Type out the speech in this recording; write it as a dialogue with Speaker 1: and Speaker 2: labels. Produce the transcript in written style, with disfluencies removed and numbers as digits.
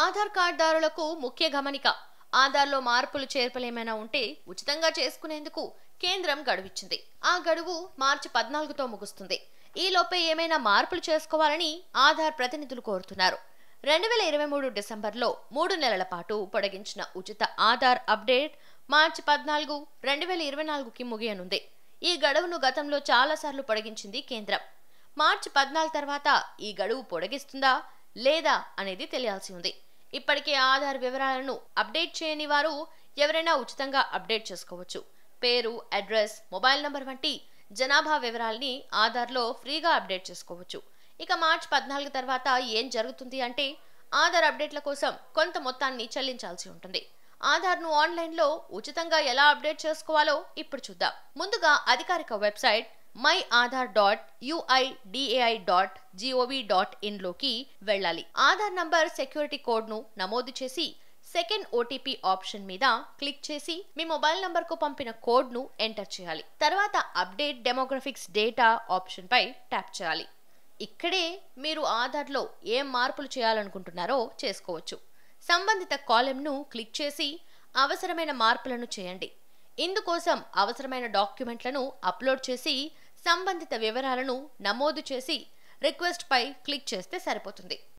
Speaker 1: ఆధార్ కార్డుదారులకు ముఖ్య గమనిక. ఆధార్లో మార్పులు చేర్పులు ఏమైనా ఉంటే ఉచితంగా చేసుకునేందుకు కేంద్రం గడువిచ్చింది. ఆ గడువు మార్చి 14తో ముగుస్తుంది. ఈలోపే ఏమైనా మార్పులు చేసుకోవాలని ఆధార్ ప్రతినిధులు కోరుతున్నారు. 2023 డిసెంబర్లో 3 నెలల పాటు పొడిగించిన ఉచిత ఆధార్ అప్డేట్ మార్చి 14, 2024కి ముగియనుంది. ఈ గడువును గతంలో చాలాసార్లు పొడిగించింది కేంద్రం. మార్చి 14 తర్వాత ఈ గడువు పొడిగిస్తుందా లేదా అనేది తెలియాల్సి ఉంది. ఇప్పటికే ఆధార్ వివరాలను అప్డేట్ చేయని వారు ఎవరైనా ఉచితంగా అప్డేట్ చేసుకోవచ్చు. పేరు, అడ్రస్, మొబైల్ నంబర్ వంటి జనాభా వివరాలని ఆధార్లో ఫ్రీగా అప్డేట్ చేసుకోవచ్చు. ఇక మార్చి 14 తర్వాత ఏం జరుగుతుంది అంటే ఆధార్ అప్డేట్ల కోసం కొంత మొత్తాన్ని చెల్లించాల్సి ఉంటుంది. ఆధార్ను ఆన్లైన్లో ఉచితంగా ఎలా అప్డేట్ చేసుకోవాలో ఇప్పుడు చూద్దాం. ముందుగా అధికారిక వెబ్సైట్ myAadhar.uidai.gov.in లోకి వెళ్ళాలి. ఆధార్ నంబర్ సెక్యూరిటీ కోడ్ను నమోదు చేసి సెకండ్ ఓటీపీ ఆప్షన్ మీద క్లిక్ చేసి మీ మొబైల్ నంబర్ కు పంపిన కోడ్ను ఎంటర్ చేయాలి. తర్వాత అప్డేట్ డెమోగ్రఫిక్స్ డేటా ఆప్షన్ పై ట్యాప్ చేయాలి. ఇక్కడే మీరు ఆధార్లో ఏం మార్పులు చేయాలనుకుంటున్నారో చేసుకోవచ్చు. సంబంధిత కాలమ్ను క్లిక్ చేసి అవసరమైన మార్పులను చేయండి. ఇందుకోసం అవసరమైన డాక్యుమెంట్లను అప్లోడ్ చేసి సంబంధిత వివరాలను నమోదు చేసి రిక్వెస్ట్ పై క్లిక్ చేస్తే సరిపోతుంది.